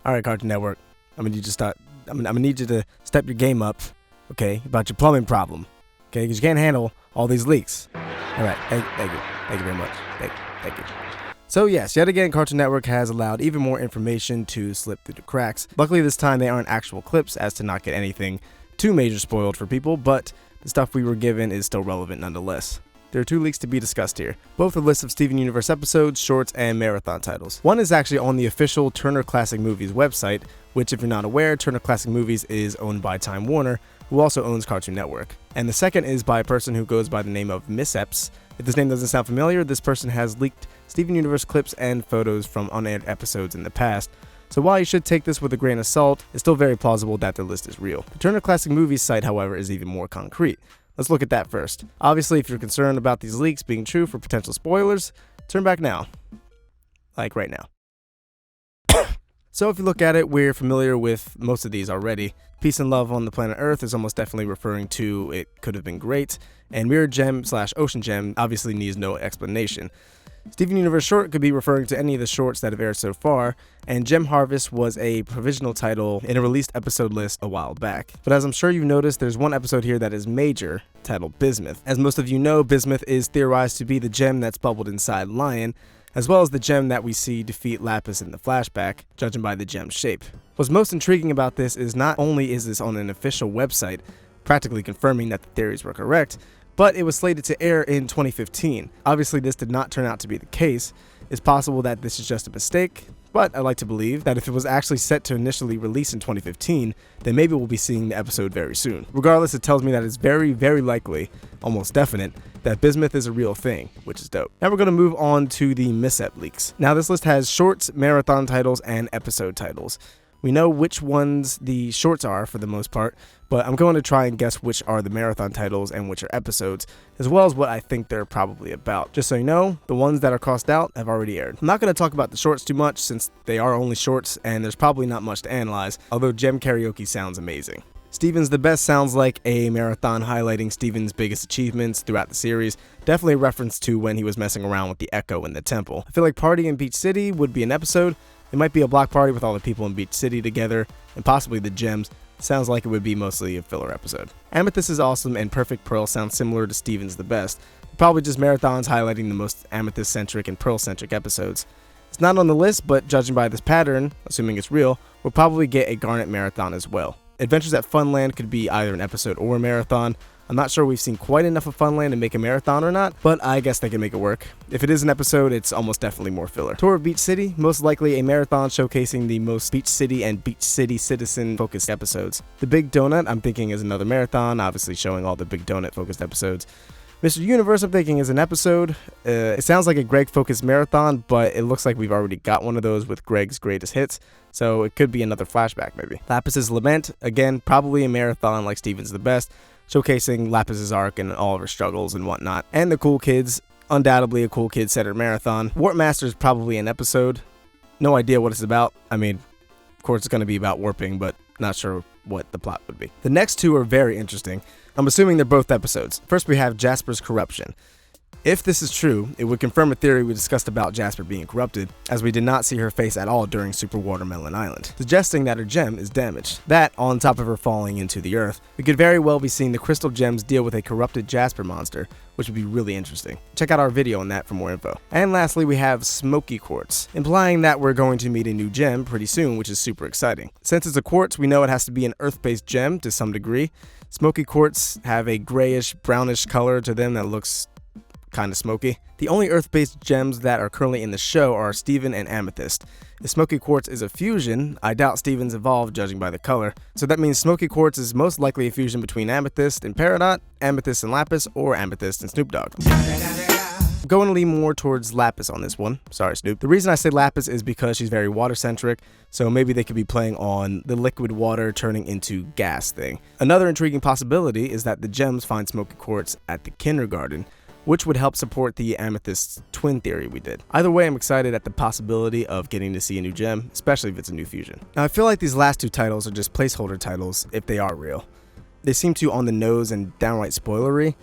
All right, Cartoon Network. I'm gonna need you to step your game up, okay, about your plumbing problem, okay, because you can't handle all these leaks. All right, thank you very much. Thank you. So yes, yet again, Cartoon Network has allowed even more information to slip through the cracks. Luckily this time they aren't actual clips as to not get anything too major spoiled for people, but the stuff we were given is still relevant nonetheless. There are 2 leaks to be discussed here, both a list of Steven Universe episodes, shorts, and marathon titles. One is actually on the official Turner Classic Movies website, which if you're not aware, Turner Classic Movies is owned by Time Warner, who also owns Cartoon Network. And the second is by a person who goes by the name of Misseps. If this name doesn't sound familiar, this person has leaked Steven Universe clips and photos from unaired episodes in the past. So while you should take this with a grain of salt, it's still very plausible that the list is real. The Turner Classic Movies site, however, is even more concrete. Let's look at that first. Obviously, if you're concerned about these leaks being true for potential spoilers, turn back now. Like right now. So if you look at it, we're familiar with most of these already. Peace and love on the planet Earth is almost definitely referring to It Could Have Been Great, and Mirror Gem / Ocean Gem obviously needs no explanation. Steven Universe short could be referring to any of the shorts that have aired so far, and Gem Harvest was a provisional title in a released episode list a while back. But as I'm sure you've noticed, there's one episode here that is major, titled Bismuth. As most of you know, Bismuth is theorized to be the gem that's bubbled inside Lion, as well as the gem that we see defeat Lapis in the flashback, judging by the gem's shape. What's most intriguing about this is not only is this on an official website, practically confirming that the theories were correct, but it was slated to air in 2015. Obviously, this did not turn out to be the case. It's possible that this is just a mistake, but I like to believe that if it was actually set to initially release in 2015, then maybe we'll be seeing the episode very soon. Regardless, it tells me that it's very, very likely, almost definite, that Bismuth is a real thing, which is dope. Now we're going to move on to the Mishap leaks. Now this list has shorts, marathon titles, and episode titles. We know which ones the shorts are for the most part, but I'm going to try and guess which are the marathon titles and which are episodes, as well as what I think they're probably about. Just so you know, the ones that are crossed out have already aired. I'm not going to talk about the shorts too much since they are only shorts and there's probably not much to analyze, although Gem Karaoke sounds amazing. Steven's the Best sounds like a marathon highlighting Steven's biggest achievements throughout the series, definitely a reference to when he was messing around with the Echo in the temple. I feel like Party in Beach City would be an episode. It might be a block party with all the people in Beach City together, and possibly the gems. Sounds like it would be mostly a filler episode. Amethyst is Awesome and Perfect Pearl sounds similar to Steven's the Best. Probably just marathons highlighting the most Amethyst-centric and Pearl-centric episodes. It's not on the list, but judging by this pattern, assuming it's real, we'll probably get a Garnet marathon as well. Adventures at Funland could be either an episode or a marathon. I'm not sure we've seen quite enough of Funland to make a marathon or not, but I guess they can make it work. If it is an episode, it's almost definitely more filler. Tour of Beach City, most likely a marathon showcasing the most Beach City and Beach City citizen focused episodes. The Big Donut, I'm thinking is another marathon, obviously showing all the Big Donut focused episodes. Mr. Universe, I'm thinking is an episode. It sounds like a Greg focused marathon, but it looks like we've already got one of those with Greg's greatest hits, so it could be another flashback maybe. Lapis' Lament, again, probably a marathon like Steven's the Best, showcasing Lapis' arc and all of her struggles and whatnot. And the Cool Kids, undoubtedly a Cool Kid-centered marathon. Warp Master is probably an episode. No idea what it's about. I mean, of course it's going to be about warping, but not sure what the plot would be. The next 2 are very interesting. I'm assuming they're both episodes. First we have Jasper's Corruption. If this is true, it would confirm a theory we discussed about Jasper being corrupted, as we did not see her face at all during Super Watermelon Island, suggesting that her gem is damaged. That, on top of her falling into the earth, we could very well be seeing the crystal gems deal with a corrupted Jasper monster, which would be really interesting. Check out our video on that for more info. And lastly, we have Smoky Quartz, implying that we're going to meet a new gem pretty soon, which is super exciting. Since it's a quartz, we know it has to be an earth-based gem to some degree. Smoky Quartz have a grayish, brownish color to them that looks kind of smoky. The only earth-based gems that are currently in the show are Steven and Amethyst. If Smoky Quartz is a fusion, I doubt Steven's evolved judging by the color, so that means Smoky Quartz is most likely a fusion between Amethyst and Peridot, Amethyst and Lapis, or Amethyst and Snoop Dogg. I'm going to lean more towards Lapis on this one. Sorry, Snoop. The reason I say Lapis is because she's very water-centric, so maybe they could be playing on the liquid water turning into gas thing. Another intriguing possibility is that the gems find Smoky Quartz at the kindergarten, which would help support the Amethyst twin theory we did. Either way, I'm excited at the possibility of getting to see a new gem, especially if it's a new fusion. Now, I feel like these last 2 titles are just placeholder titles if they are real. They seem too on the nose and downright spoilery.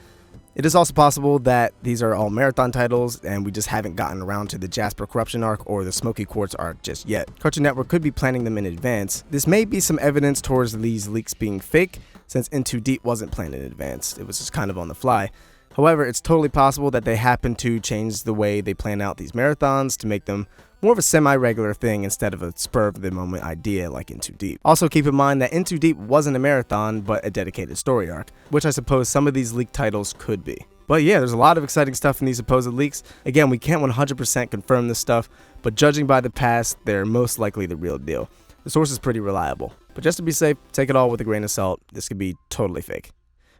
It is also possible that these are all marathon titles and we just haven't gotten around to the Jasper corruption arc or the Smoky Quartz arc just yet. Cartoon Network could be planning them in advance. This may be some evidence towards these leaks being fake, since In Too Deep wasn't planned in advance. It was just kind of on the fly. However, it's totally possible that they happen to change the way they plan out these marathons to make them more of a semi-regular thing instead of a spur-of-the-moment idea like In Too Deep. Also keep in mind that In Too Deep wasn't a marathon, but a dedicated story arc, which I suppose some of these leaked titles could be. But yeah, there's a lot of exciting stuff in these supposed leaks. Again, we can't 100% confirm this stuff, but judging by the past, they're most likely the real deal. The source is pretty reliable. But just to be safe, take it all with a grain of salt. This could be totally fake.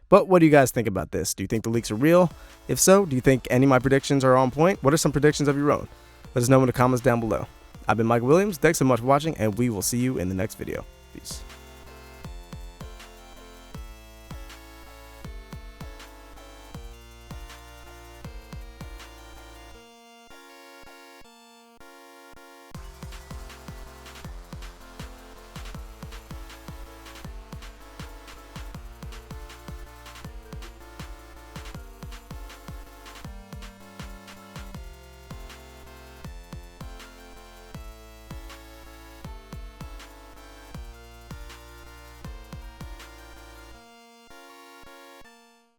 But what do you guys think about this? Do you think the leaks are real? If so, do you think any of my predictions are on point? What are some predictions of your own? Let us know in the comments down below. I've been Mike Williams. Thanks so much for watching, and we will see you in the next video. Peace.